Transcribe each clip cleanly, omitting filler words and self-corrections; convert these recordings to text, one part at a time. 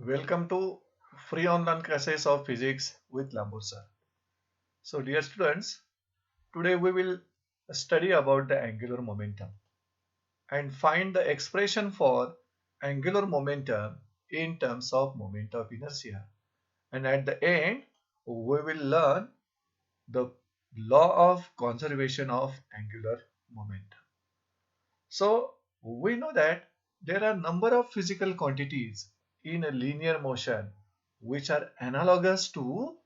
Welcome to free online classes of physics with Lambu sir. So dear students, today we will study about the angular momentum and find the expression for angular momentum in terms of moment of inertia. And at the end, we will learn the law of conservation of angular momentum. So we know that there are number of physical quantities in a linear motion which are analogous to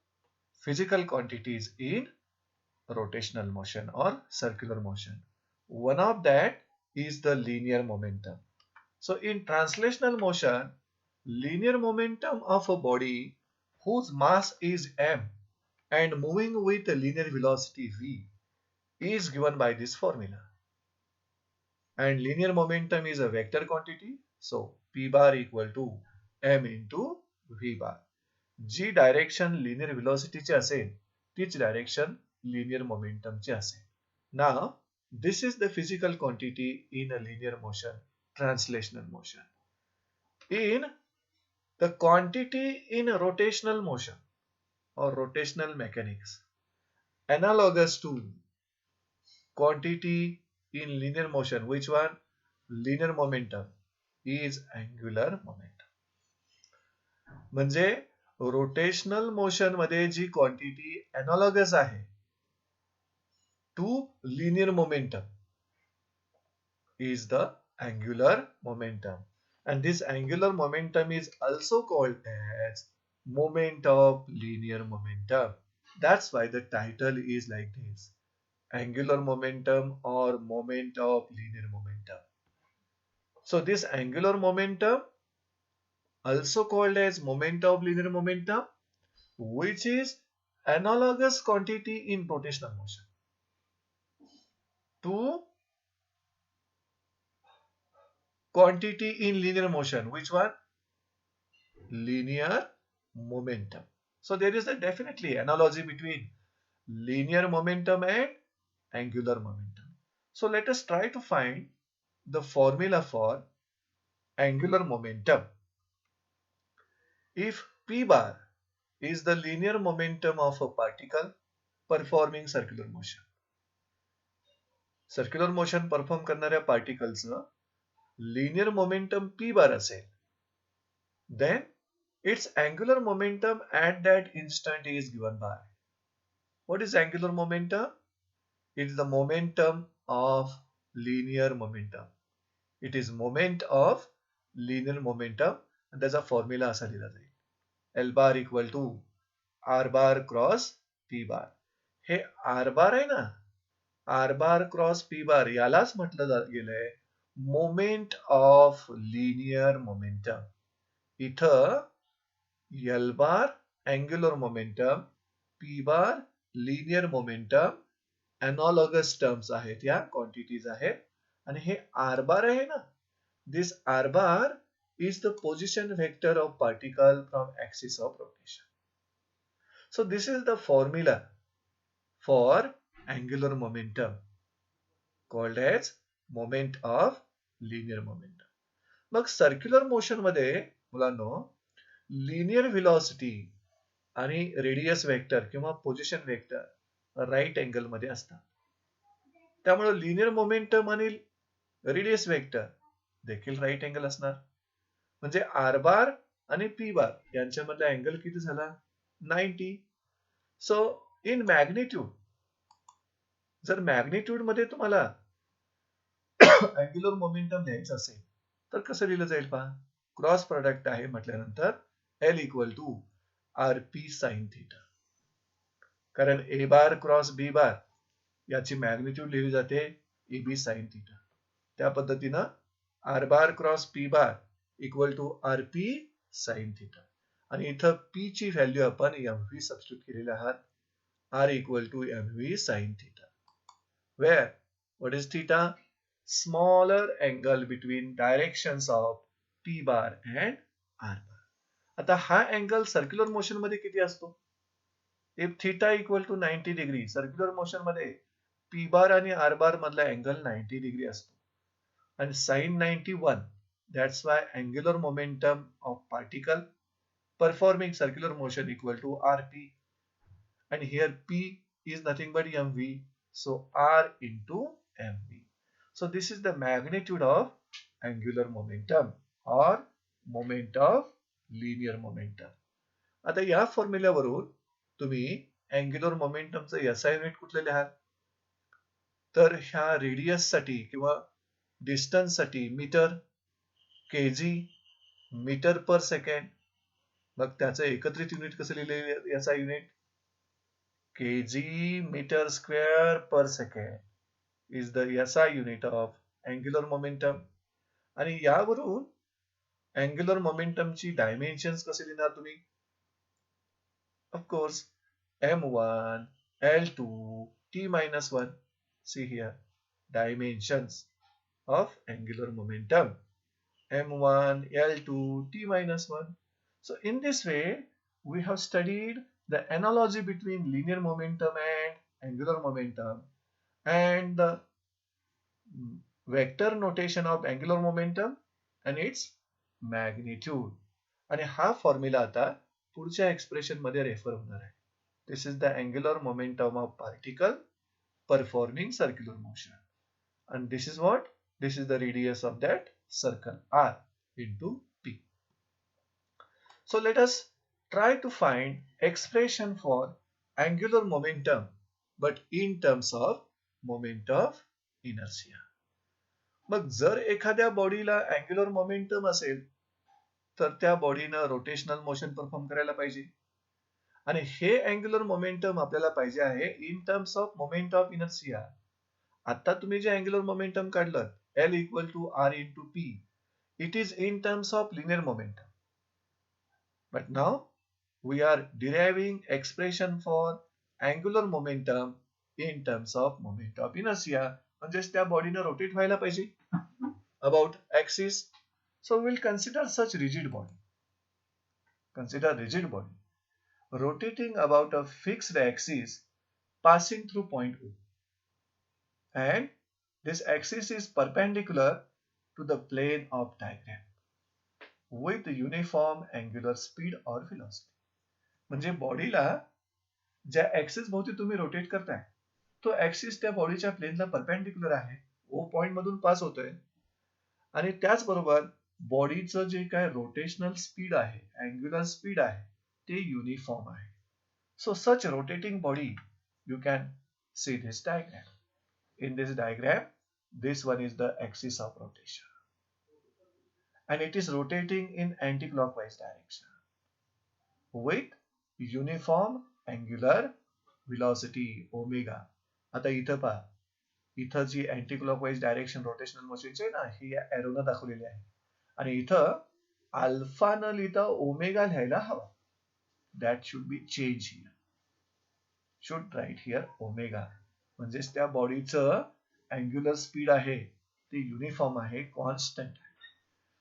physical quantities in rotational motion or circular motion. One of that is the linear momentum. So in translational motion, linear momentum of a body whose mass is m and moving with a linear velocity v is given by this formula. And linear momentum is a vector quantity. So p bar equal to m into v bar. G direction linear व्हेलॉसिटीची असेल तीच direction linear मोमेंटमची असेल. Now this is the physical quantity in a linear motion, translational motion. In the quantity in rotational motion or rotational mechanics, analogous to quantity in linear motion, which one? Linear momentum is angular momentum. म्हणजे rotational motion मध्ये जी quantity analogous आहे to linear momentum is the angular momentum, and this angular momentum is also called as moment of linear momentum. That's why the title is like this: angular momentum or moment of linear momentum. So this angular momentum, also called as moment of linear momentum, which is analogous quantity in rotational motion to quantity in linear motion. Which one? Linear momentum. So there is a definitely analogy between linear momentum and angular momentum. So let us try to find the formula for angular momentum. If p bar is the linear momentum of a particle performing circular motion, circular motion perform करणाऱ्या पार्टिकलचं linear momentum p bar असेल, then its angular momentum at that instant is given by, what is angular momentum? It is the momentum of linear momentum. It is moment of linear momentum, and त्याचा formula असा लिहिला जाईल, L bar equal to R bar cross P bar. हे R bar आहे ना, R bar cross P bar यालाच म्हटलं गेलंय मोमेंट ऑफ लिनियर मोमेंटम. इथं L bar angular momentum, P bar linear momentum analogous terms आहेत, या क्वांटिटीज आहेत. आणि हे आर बार आहे ना, this R bar is the position vector of particle from axis of rotation. So this is the formula for angular momentum called as moment of linear momentum. मग circular motion मध्ये मुलांनो linear velocity आणि radius vector किंवा position vector right angle मध्ये असतात. त्यामुळे linear momentum आणि radius vector देखील राईट अँगल असणार. म्हणजे आर बार आणि पी बार यांच्यामधला अँगल किती झाला? 90. सो इन मॅग्निट्यूड, जर मॅग्निट्यूड मध्ये तुम्हाला अँग्युलर मोमेंटम लिहायचं असेल तर कसं लिहिलं जाईल पहा. क्रॉस प्रोडक्ट आहे म्हटल्यानंतर L equal to R P sine theta. कारण A bar cross B bar याची मॅग्निट्यूड लिहिली जाते ए बी साइन थिटा. त्या पद्धतीनं R bar cross P bar equal to R P sine theta. आणि इथं पी ची व्हॅल्यू आपण एम व्ही सबस्टिट्यूट केलेले आहात. R equal to M V sine theta, where what is theta? Smaller angle between directions of P bar and R bar. आता हा angle circular motion मध्ये किती असतो? If theta equal to 90 degree, circular motion मध्ये P bar आणि R bar मधला angle 90 degree असतो. आणि sine 91, that's why angular momentum of particle performing circular motion equal to rp, and here p is nothing but mv, so r into mv. So this is the magnitude of angular momentum or moment of linear momentum. आता या फॉर्म्युल्यावरून तुम्ही angular मोमेंटमचं SI unit कुठलं लिहाल? तर ह्या radius साठी किंवा distance साठी meter, KG, meter per second. मग त्याचं एकत्रित युनिट कसं लिहिलं याचा unit? KG meter square per second is the SI unit of angular momentum. आणि यावरून अँग्युलर मोमेंटमची डायमेन्शन्स कसे लिहिणार तुम्ही? Of course, m1, l2, t-1. See here, dimensions of angular momentum. m1, l2, t-1. So in this way, we have studied the analogy between linear momentum and angular momentum and the vector notation of angular momentum and its magnitude. आणि हा formula आता पुढच्या expression मध्ये refer होणार आहे. This is the angular momentum of particle performing circular motion. And this is what? This is the radius of that circle r into p. So let us try to find expression for angular momentum but in terms of moment of inertia. मग जर एखाद्या बॉडीला angular momentum असेल तर त्या बॉडीनं rotational motion perform करायला पाहिजे. आणि हे अँग्युलर मोमेंटम आपल्याला पाहिजे आहे in terms of moment of inertia. आता तुम्ही जे अँग्युलर मोमेंटम काढलं L equal to R into P, it is in terms of linear momentum. But now we are deriving expression for angular momentum in terms of moment of inertia. म्हणजेच त्या बॉडीनं rotate व्हायला पाहिजे about axis. So we'll consider such rigid body. Consider rigid body rotating about a fixed axis passing through point O. And this axis is perpendicular to the plane of diagram with uniform angular speed or velocity. म्हणजे बॉडीला ज्या axis भोवती तुम्ही rotate करताय तो axis त्या बॉडीच्या प्लेनला परपेंडिक्युलर आहे, ओ पॉइंट मधून पास होतोय. आणि त्याचबरोबर बॉडीचं जे काय रोटेशनल स्पीड आहे, अँग्युलर स्पीड आहे, ते युनिफॉर्म आहे. So such rotating body you can see this diagram. In this diagram, this one is the axis of rotation and it is rotating in anti-clockwise direction with uniform angular velocity omega. आता इथं पहा, इथं जी anti clockwise direction rotational मोशनची आहे ना, ही एरोनं दाखवलेली आहे. आणि इथं अल्फा न लिहिता ओमेगा लिहायला हवा. That should be change here. Should right here omega. म्हणजेच त्या बॉडीचं अँग्युलर स्पीड आहे ते युनिफॉर्म आहे, कॉन्स्टंट आहे.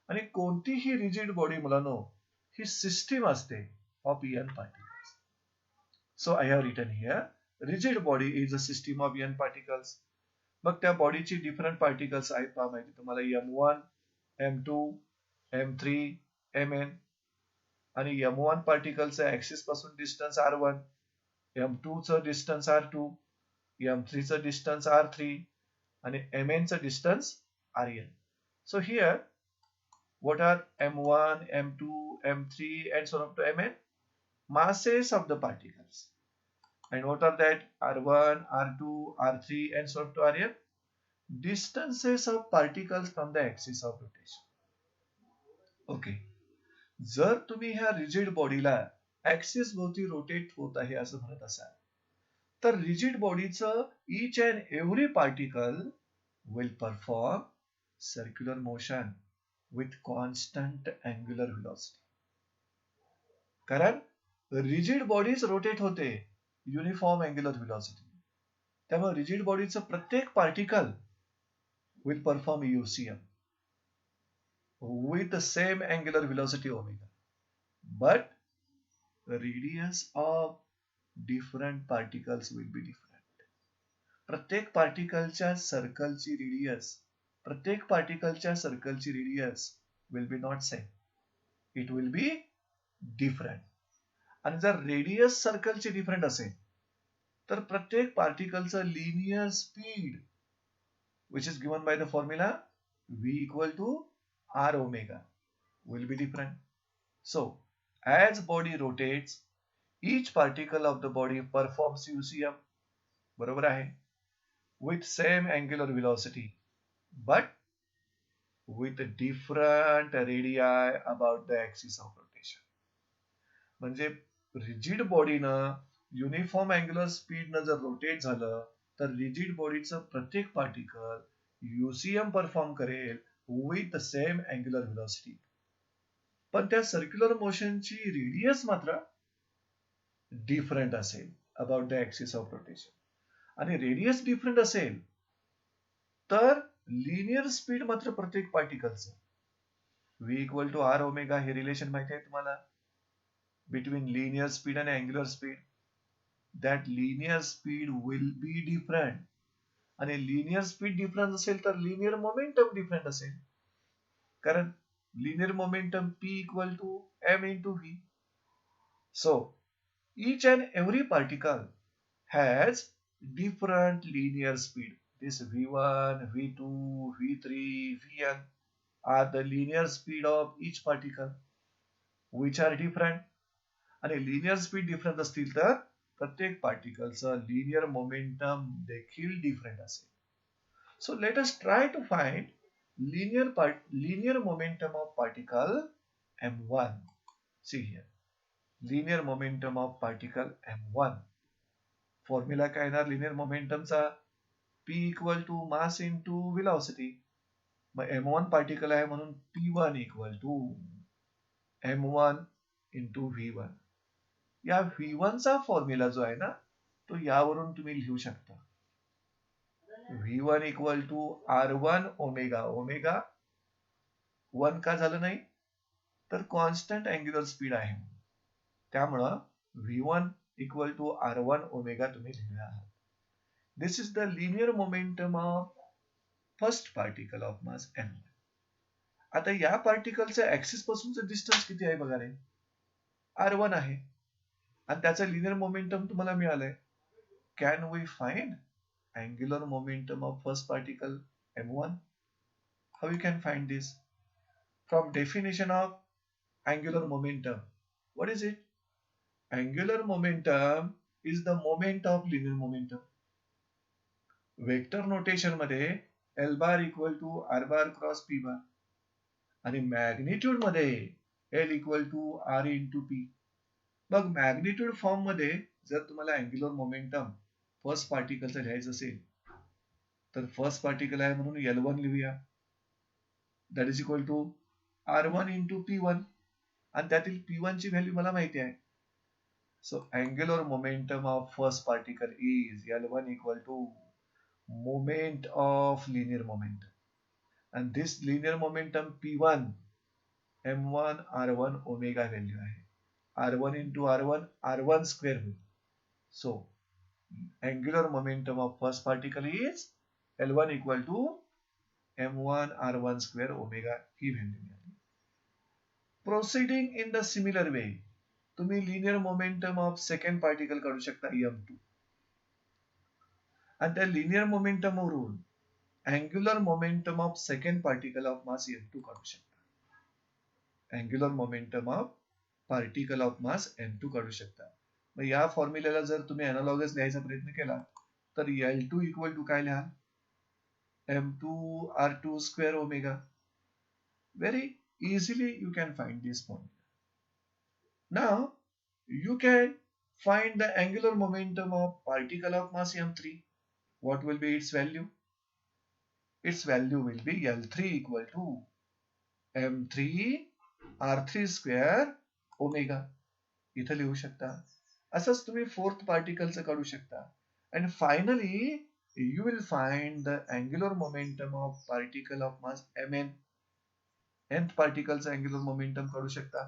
आणि कोणतीही रिजिड बॉडी मुलांनो ही सिस्टीम असते of N particles. So I have written here rigid body is a system of N particles. मग त्या बॉडीची डिफरंट पार्टिकल्स आहेत पहा, माहिती तुम्हाला m1, m2, m3, mn. आणि m1 पार्टिकलचं ऍक्सिस पासून डिस्टन्स r1, m2 चं डिस्टन्स r2, m3 चं डिस्टन्स r3 आणि mn चं distance rn. So here what are m1, m2, m3 and so on to mn? Masses of the particles. And what are that? r1, r2, r3 and so on to rn? Distances of particles from the axis of rotation. Okay. जर तुम्ही ह्या rigid बॉडीला axis भोवती rotate होत आहे असं म्हणत असाल तर रिजिड बॉडीचं each and every particle will perform circular motion with constant angular velocity. कारण रिजिड बॉडीज रोटेट होते युनिफॉर्म अँग्युलर व्हेलॉसिटी. त्यामुळे रिजिड बॉडीचं प्रत्येक particle will perform UCM with the same angular velocity omega, but the radius of different particles will be different. प्रत्येक पार्टिकलच्या सर्कलची radius will be not same. It will be different. आणि जर radius सर्कलची different असेल तर प्रत्येक पार्टिकलचं linear speed which is given by the formula v equal to r omega will be different. So as body rotates, each particle of the body performs UCM, बरोबर आहे, with same angular velocity but with different radii about the axis of rotation. म्हणजे rigid बॉडीनं uniform angular स्पीडनं जर rotate झालं तर rigid बॉडीचं प्रत्येक पार्टिकल युसीएम परफॉर्म करेल विथ सेम अँग्युलर व्हेलॉसिटी. पण त्या सर्क्युलर मोशनची रेडियस मात्र डिफरंट असेल about the axis of rotation. आणि रेडियस डिफरंट असेल तर लिनियर स्पीड मात्र प्रत्येक पार्टिकलचं v equal to R omega हे रिलेशन माहिती आहे तुम्हाला between linear speed and angular speed. That linear speed will be different. आणि linear speed different असेल तर linear momentum different असेल. कारण linear momentum p equal to m into v. So each and every particle has different linear speed. This v1, v2, v3, vn are the linear speed of each particle which are different. आणि linear speed different असतील तर प्रत्येक पार्टिकलचं linear momentum देखील different असेल. So let us try to find linear momentum of particle m1. See here linear momentum of particle m1. Formula काय येणार linear मोमेंटमचा p equal to mass into velocity. मग m1 पार्टिकल आहे म्हणून p1 equal to m1 into v1. या v1 चा formula जो आहे ना तो यावरून तुम्ही लिहू शकता. v1 equal to r1 omega. Omega 1 का झालं नाही तर कॉन्स्टंट अँग्युलर स्पीड आहे त्यामुळं v1 equal to r1 omega तुम्ही लिहिणार आहात. This is the linear momentum of first particle of mass m. आता या पार्टिकलच्या ऍक्सिस पासूनचं डिस्टन्स किती आहे बघा रे. r1 आहे आणि त्याचं लिनियर मोमेंटम तुम्हाला मिळालंय. Can we find angular momentum of first particle m1? How you can find this? From definition of angular momentum, what is it? Angular momentum is the moment of linear momentum. Vector notation मध्ये L bar equal to R bar cross P bar आणि magnitude मध्ये L equal to R into P. मग magnitude form मध्ये जर तुम्हाला angular momentum first पार्टिकलचं लिहायचं असेल तर फर्स्ट पार्टिकल आहे म्हणून L1 लिहूया. That is equal to R1 into P1 आणि त्यातील P1 ची व्हॅल्यू मला माहिती आहे. So angular momentum of first particle is L1 equal to moment of linear momentum. आणि this linear momentum P1 M1 R1 omega value आहे. R1 into R1, R1 square होईल. So, angular momentum of first particle is L1 equal to M1 R1 square omega he value मिळाली. Proceeding in the similar way, तुम्ही linear momentum of second particle काढू शकता M2. आणि त्या linear momentum वरून angular momentum of second particle of mass M2 काढू शकता. Angular momentum of particle of mass m2 काढू शकता. मग या फॉर्म्युल्याला जर तुम्ही अनालॉगस लिहायचा प्रयत्न केला तर L2 इक्वल टू काय लिहाल? m2 r2 square omega. Very easily you can find this formula. Now you can find the angular momentum of particle of mass m3. What will be its value? Its value will be L3 equal to m3 r3 square omega. इथं लिहू शकता. असंच तुम्ही fourth पार्टिकलचं काढू शकता. And finally you will find the angular momentum of particle of mass mn. nth पार्टिकलचं angular momentum काढू शकता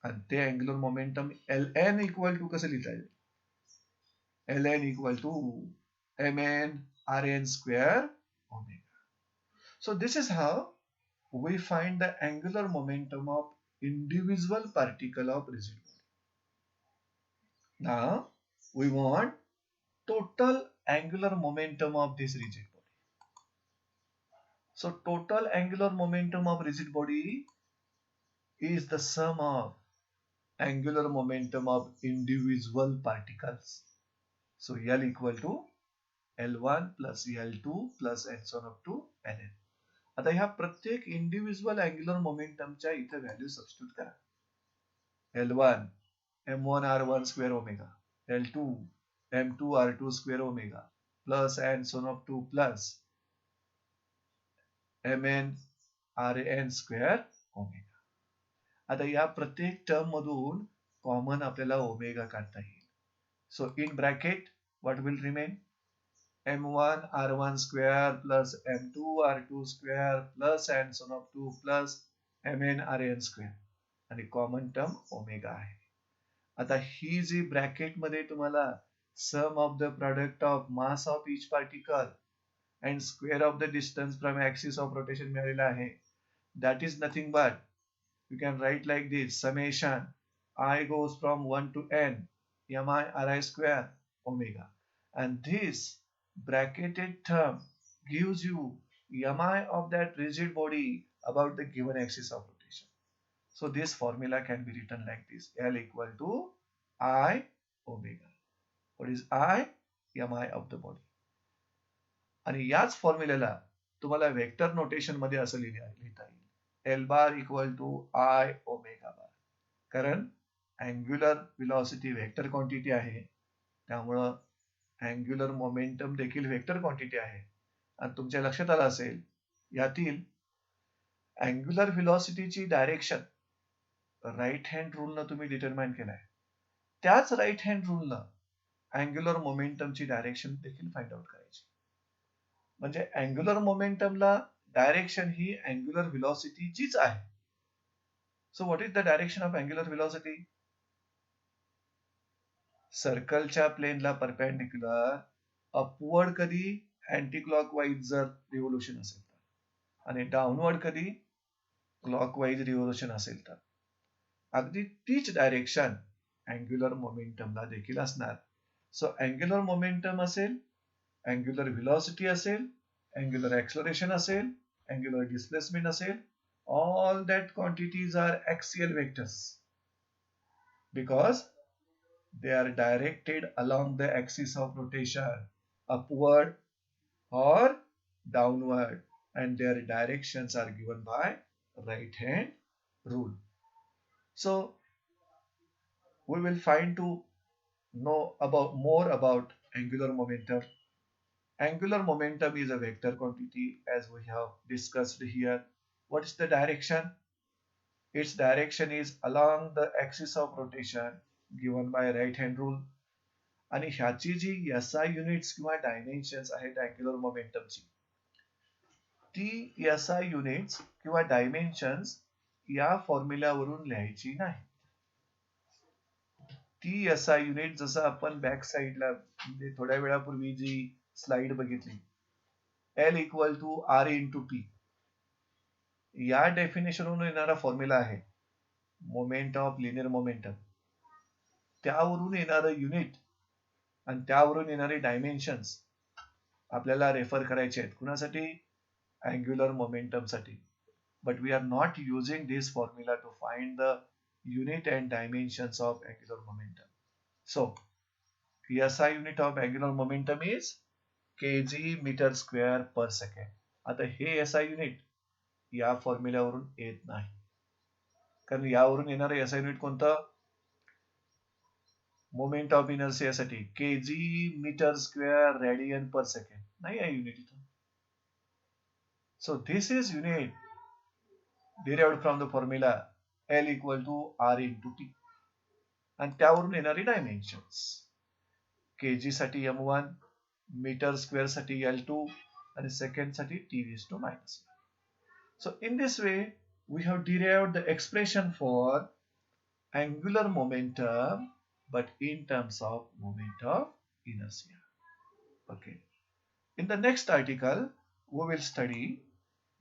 आणि ते angular momentum ln equal to कसं लिहिता येईल? ln equal to mn rn square omega. So this is how we find the angular momentum of individual particle of rigid body. Now we want total angular momentum of this rigid body. So total angular momentum of rigid body is the sum of angular momentum of individual particles. So L equal to L1 plus L2 plus and so on up to Ln. आता ह्या प्रत्येक individual angular मोमेंटमच्या इथे value substitute करा. L1 m1 r1 square omega, L2 m2 r2 square omega plus and so on up to plus mn rn square omega. आता या प्रत्येक term मधून common आपल्याला ओमेगा काढता येईल. So in bracket what will remain m1 r1 square plus m2 r2 square plus and so on up to plus mn rn square आणि common term omega आहे. आता ही जी ब्रॅकेट मध्ये तुम्हाला sum of the product of mass of each particle and square of the distance from axis of rotation मिळालेला आहे. That is nothing but you can write like this summation I goes from 1 to n mi ri square omega, and this bracketed term gives you mi of that rigid body about the given axis of rotation. So this formula can be written like this: L equal to I omega. What is I? Mi of the body. आणि याच फॉर्म्युलेला तुम्हाला vector notation मध्ये असं लिहिता येईल L bar equal to I omega bar. कारण angular velocity vector quantity आहे, त्यामुळं अँग्युलर मोमेंटम देखील वेक्टर क्वांटिटी आहे. आणि तुमच्या लक्षात आलं असेल यातील अँग्युलर व्हेलॉसिटीची डायरेक्शन राईट हँड रूलनं तुम्ही डिटरमाइन केलाय. त्याच राईट हँड रूलनं अँग्युलर मोमेंटमची डायरेक्शन देखील फाइंड आउट करायची. म्हणजे अँग्युलर मोमेंटमला डायरेक्शन ही अँग्युलर व्हेलॉसिटीचीच आहे. So what is the direction of angular velocity? सर्कलच्या प्लेनला परपेंडिक्युलर अपवर्ड कधी अँटी क्लॉकवाईज जर रिव्होल्यूशन असेल तर, आणि डाऊनवर्ड कधी क्लॉकवाईज रिव्होल्यूशन असेल तर, अगदी तीच डायरेक्शन अँग्युलर मोमेंटमला देखील असणार. सो अँग्युलर मोमेंटम असेल, अँग्युलर व्हेलॉसिटी असेल, अँग्युलर एक्सलरेशन असेल, angular displacement असेल, all that quantities are axial vectors because they are directed along the axis of rotation, upward or downward, and their directions are given by right hand rule. So we will find to know about more about angular momentum. Angular momentum is a vector quantity as we have discussed here. What is the direction? Its direction is along the axis of rotation given by right hand rule. आणि ह्याची जी SI units किंवा dimensions आहेत angular मोमेंटमची, ती SI units किंवा dimensions या फॉर्म्युल्यावरून लिहायची नाही. ती SI युनिट जसं आपण बॅक साइडला म्हणजे थोड्या वेळापूर्वी जी स्लाइड बघितली, L equal to R into P, या डेफिनेशनवरून येणारा फॉर्म्युला आहे मोमेंट ऑफ लिनियर मोमेंटम. त्यावरून येणारं युनिट आणि त्यावरून येणारे डायमेन्शन्स आपल्याला रेफर करायचे आहेत. कुणासाठी? अँग्युलर मोमेंटम साठी. But we are not using this formula to find the unit and dimensions of angular momentum. So SI unit of angular momentum is kg metre square per second. आता हे SI unit या फॉर्म्युल्यावरून येत नाही, कारण यावरून येणारं SI unit कोणतं? Moment of इनर्शियासाठी kg metre square radian per second नाही आहे युनिट इथं. So this is unit derived from the formula L equal to R into T, आणि त्यावरून येणारी डायमेन्शन्स kg साठी m1, मीटर स्क्वेअर साठी L2 आणि सेकंड साठी T⁻⁻. So in this way we have derived the expression for angular momentum but in terms of moment of inertia. Okay. In the next article we will study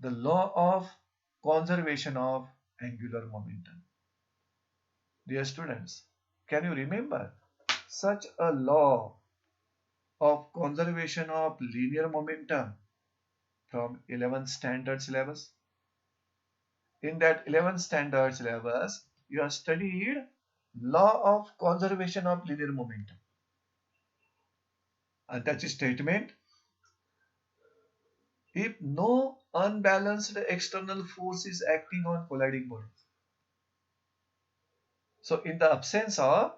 the law of conservation of angular momentum. Dear students, can you remember such a law of conservation of linear momentum from 11th standard syllabus? In that 11th standard syllabus, you have studied law of conservation of linear momentum. And that's a statement: if no unbalanced external force is acting on colliding bodies. So in the absence of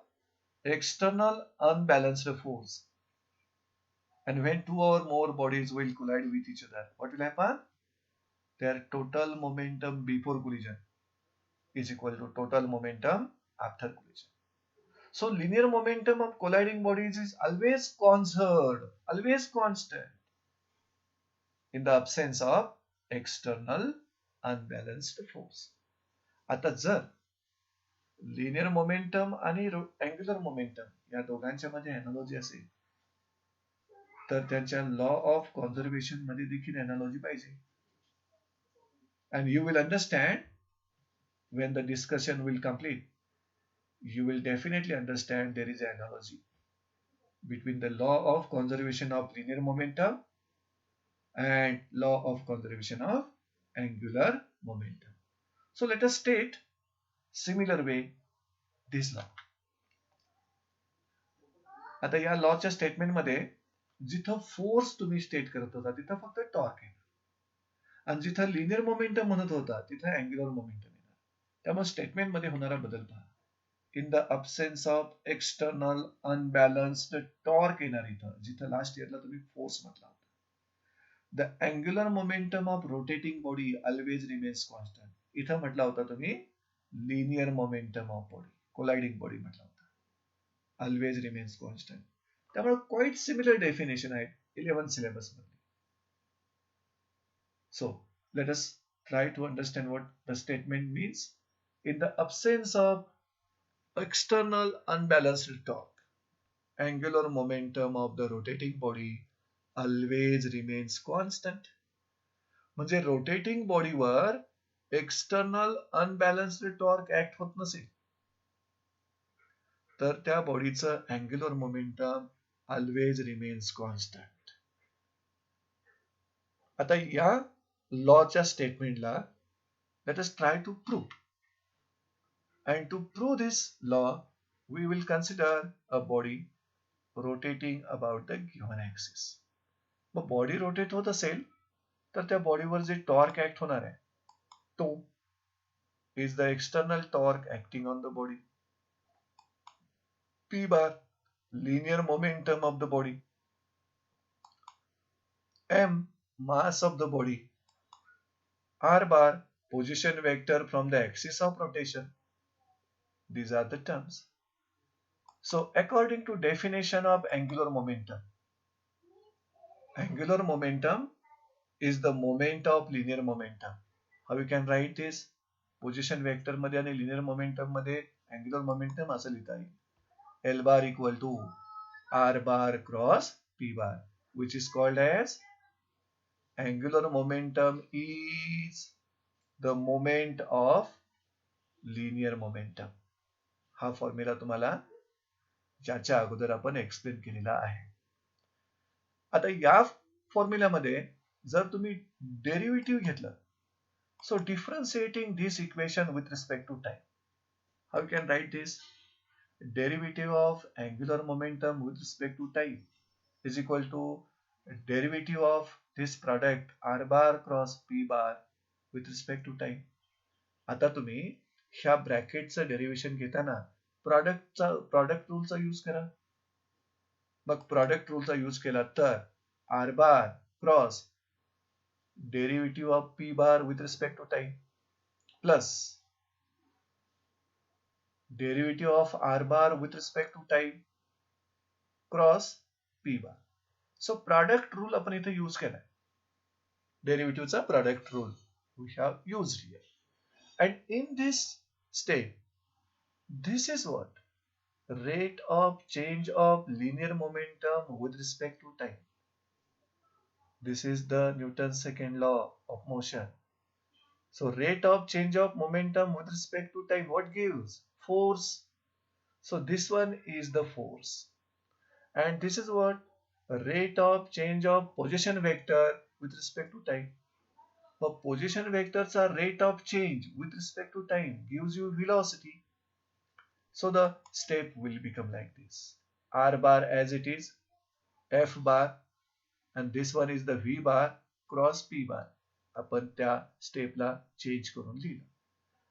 external unbalanced force, and when two or more bodies will collide with each other, what will happen? Their total momentum before collision is equal to total momentum after collision. So linear momentum of colliding bodies is always conserved, always constant in the absence of external unbalanced force. आता जर linear momentum आणि angular momentum या दोघांच्या मध्ये analogy असेल तर त्यांच्या law of conservation मध्ये देखील एनालॉजी पाहिजे. And you will understand when the discussion will complete, you will definitely understand there is an analogy between the law of conservation of linear momentum and law of conservation of angular momentum. So let us state similar way this law. आता या लॉच्या statement मध्ये जिथं force तुम्ही state करत होता तिथं फक्त torque आहे, आणि जिथं लिनियर मोमेंटम म्हणत होता तिथं अँग्युलर मोमेंटम येणार. त्यामुळे स्टेटमेंट मध्ये होणारा बदल पहा. In the absence of external unbalanced torque येणार इथं, जिथं लास्ट इयरला तुम्ही फोर्स म्हटला होता. The angular momentum of rotating body always remains constant. इथं म्हटला होता तुम्ही linear momentum of body, colliding body म्हटला होता. Always remains constant. त्यामुळे क्वाइट सिमिलर डेफिनेशन आहे 11 सिलेबस मध्ये. So let us try to understand what the statement means. In the absence of external unbalanced torque, angular momentum of the rotating body always remains constant. म्हणजे rotating बॉडीवर external unbalanced torque act होत नसेल तर त्या बॉडीचं angular momentum always remains constant. आता या लॉच्या स्टेटमेंटला let us try to prove. And to prove this law, we will consider a body rotating about the given axis. मग बॉडी रोटेट होत असेल तर त्या बॉडीवर जे टॉर्क ऍक्ट होणार आहे तो is the external torque acting on the body. P bar, linear momentum of the body. M, mass of the body. R bar, position vector from the axis of rotation. These are the terms. So according to definition of angular momentum is the moment of linear momentum. How you can write this? Position vector मध्ये आणि linear momentum मध्ये angular momentum असं लिहिता येईल. L bar equal to R bar cross P bar, which is called as angular momentum is the moment of linear momentum. हा formula तुम्हाला ज्याच्या अगोदर आपण एक्सप्लेन केलेला आहे. आता या फॉर्म्युल्यामध्ये जर तुम्ही डेरिव्हेटिव्ह घेतलं, so differentiating this equation with respect to time, how you can write this? Derivative of angular momentum with respect to time is equal to derivative of this product R bar cross P bar with respect to time. आता तुम्ही ह्या ब्रॅकेटचं derivation घेताना product रूलचा use करा. मग product रूलचा use केला तर R bar cross derivative of P bar with respect to time plus derivative of R bar with respect to time cross P bar. So product rule आपण इथे use केलाय. डेरिव्हेटिव्हचा product rule we have used here. And in this step, this is what? Rate of change of linear momentum with respect to time. This is the Newton's second law of motion. So rate of change of momentum with respect to time, what gives? force. So this one is the force. And this is what? Rate of change of position vector with respect to time. But position vectors are rate of change with respect to time gives you velocity. So the step will become like this. R bar as it is, F bar, and this one is the V bar cross P बार. आपण त्या स्टेपला change करून लिहिलं.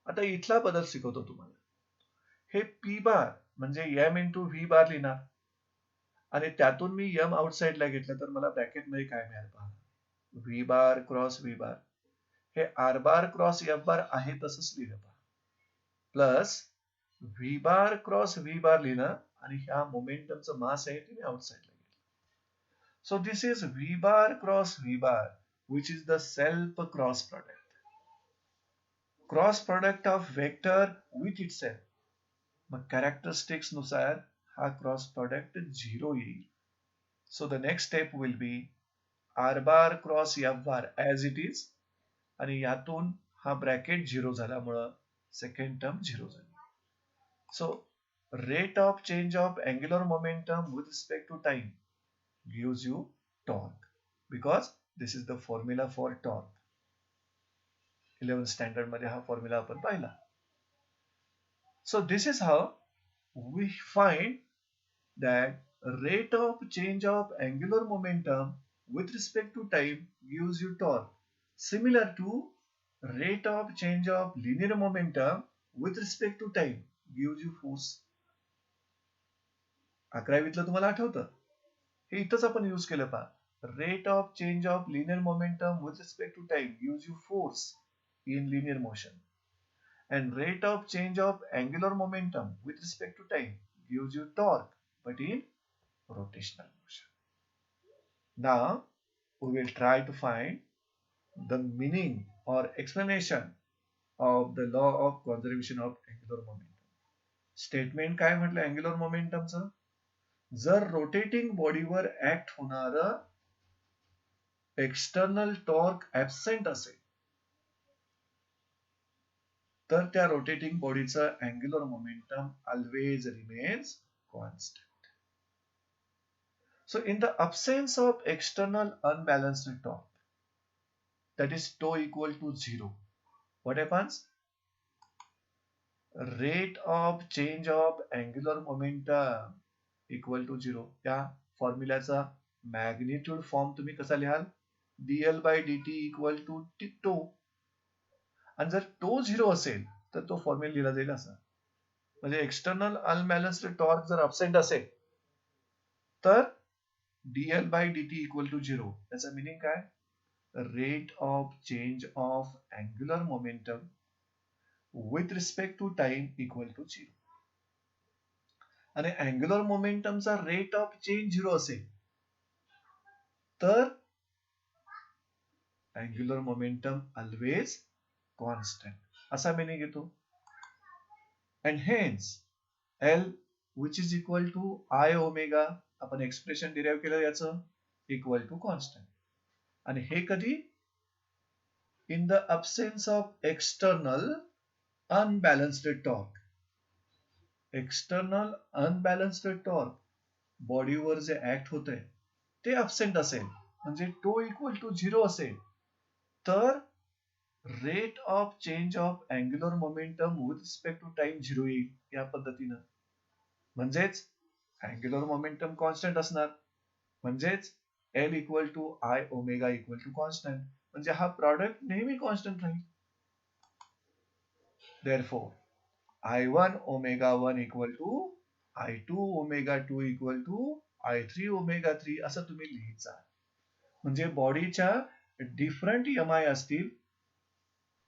आता इथला बदल शिकवतो तुम्हाला. हे P बार म्हणजे M इंटू V बार लिहिणार आणि त्यातून मी M आउटसाइडला घेतलं तर मला ब्रॅकेटमध्ये काय मिळालं पहा. V बार क्रॉस V बार. हे R बार क्रॉस F बार आहे तसंच लिहिलं पहा. प्लस V बार क्रॉस V बार लिहिलं आणि ह्या मोमेंटमचं मास आहे ते मी आउटसाइडला घेतलं. So this is V bar cross V bar, which is the self cross product. Cross product of vector with itself. मग characteristics नुसार हा cross product 0 येईल. So the next step will be R bar cross F bar as it is आणि यातून हा bracket 0 झाल्यामुळं second term 0 झाली. So rate of change of angular momentum with respect to time gives you torque because this is the formula for torque. 11th standard मध्ये हा formula आपण पाहिला. So this is how we find that rate of change of angular momentum with respect to time gives you torque, similar to rate of change of linear momentum with respect to time gives you force. 11वीतलं तुम्हाला आठवतं? हे इथंच आपण use केलं पहा. Rate of change of linear momentum with respect to time gives you force in linear motion. And rate of change of angular momentum with respect to time gives you torque, but in rotational motion. Now, we will try to find the meaning or explanation of the law of conservation of angular momentum. Statement काय म्हटलं angular momentumचं? जर rotating बॉडीवर act होणार external torque absent असेल तर त्या rotating बॉडीचं angular momentum always remains constant. So in the absence of external unbalanced torque, that is tau equal to 0, what happens? Rate of change of angular momentum equal to 0. या फॉर्म्युल्याचा magnitude form तुम्ही कसा लिहाल? dl by dt equal to tau. आणि जर टो 0 असेल तर तो formula लिहिला जाईल असा. म्हणजे एक्सटर्नल अनबॅलन्स्ड टॉर्क जर अबसेंट असेल तर dl by dt equal to 0. त्याचा मिनिंग काय? Rate of change of angular momentum with respect to time equal to 0. आणि अँग्युलर मोमेंटमचा रेट ऑफ चेंज 0 असेल तर अँग्युलर मोमेंटम ऑलवेज कॉन्स्टंट असा मिनिंग येतो. And hence L which is equal to I omega, आपण expression derive केलं याचं, equal to constant. आणि हे कधी? In the absence of external unbalanced torque. External unbalanced torque बॉडीवर जे ऍक्ट होतंय ते अबसेंट असेल म्हणजे टो इक्वल टू 0 असेल तर rate of change of angular momentum with respect to time 0 येईल या पद्धतीनं. म्हणजेच अँग्युलर मोमेंटम कॉन्स्टंट असणार म्हणजेच L equal to I omega equal to constant म्हणजे हा प्रॉडक्ट नेहमी कॉन्स्टंट राहील. Therefore I1 omega 1 equal to I2 omega 2 equal to I3 omega 3 असं तुम्ही लिहायचा. म्हणजे बॉडीच्या डिफरंट MI असतील,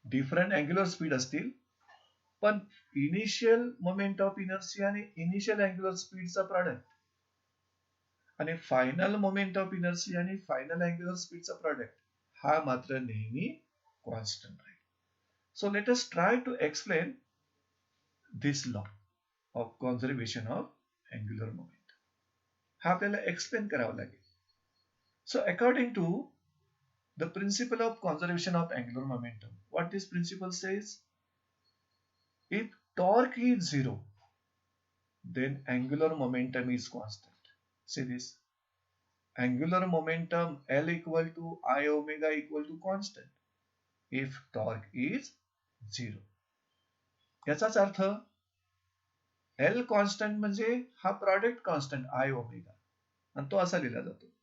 डिफरंट अँग्युलर स्पीड असतील, पण इनिशियल मोमेंट ऑफ इनर्शिया आणि इनिशियल अँग्युलर स्पीडचा प्रॉडक्ट आणि फायनल मोमेंट ऑफ इनर्शिया आणि फायनल अँग्युलर स्पीडचा प्रॉडक्ट हा मात्र नेहमी कॉन्स्टंट राहील. So let us try to explain this law of conservation of angular momentum. हा आपल्याला एक्सप्लेन करावं लागेल. So according to the principle of conservation of angular momentum, what this principle says? If torque is 0, then angular momentum is constant. See this. Angular momentum L equal to I omega equal to constant if torque is 0. याचाच अर्थ L constant म्हणजे हा product constant I omega आणि तो असा लिहिला जातो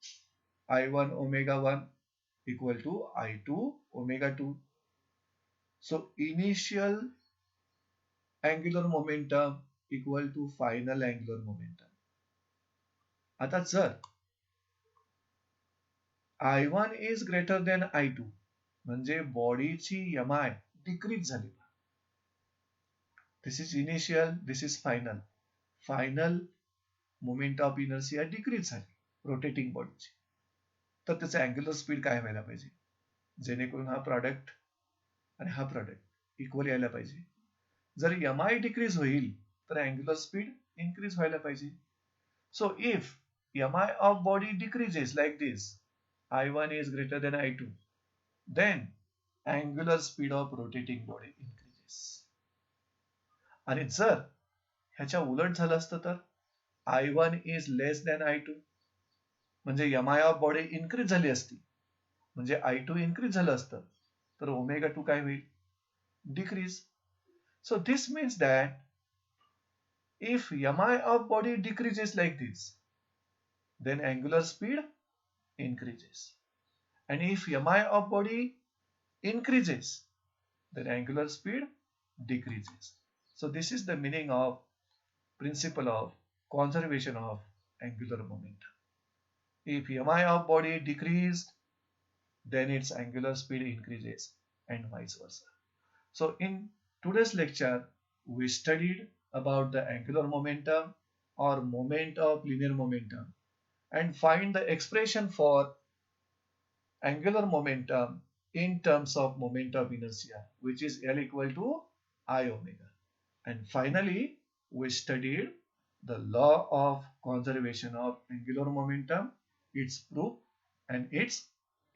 I1 omega 1 equal to I2 omega 2. So initial angular momentum equal to final angular momentum. आता जर I1 is greater than I2 म्हणजे बॉडीची MI डिक्रीज झाली. This is initial, this is final. Final moment of inertia decrease झाली rotating बॉडीची. तर त्याचं angular speed काय व्हायला पाहिजे जेणेकरून हा प्रॉडक्ट आणि हा प्रॉडक्ट इक्वल यायला पाहिजे. जर MI डिक्रीज होईल तर अँग्युलर स्पीड इन्क्रीज व्हायला पाहिजे. So if MI of body decreases like this, I1 is greater than I2, then angular speed of rotating body increases. आणि जर ह्याच्या उलट झालं असतं तर I1 is less than I2 म्हणजे MI of body इन्क्रीज झाली असती म्हणजे I2 इन्क्रीज झालं असतं तर ओमेगा 2 काय होईल decrease. So this means that if MI of body decreases like this, then angular speed increases. And if MI of body increases, then angular speed decreases. So this is the meaning of principle of conservation of angular momentum. If MI of body decreased, then its angular speed increases and vice versa. So in today's lecture, we studied about the angular momentum or moment of linear momentum and find the expression for angular momentum in terms of moment of inertia, which is L equal to I omega. And finally, we studied the law of conservation of angular momentum, its proof and its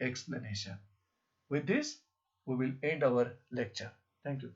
explanation. With this, we will end our lecture. Thank you.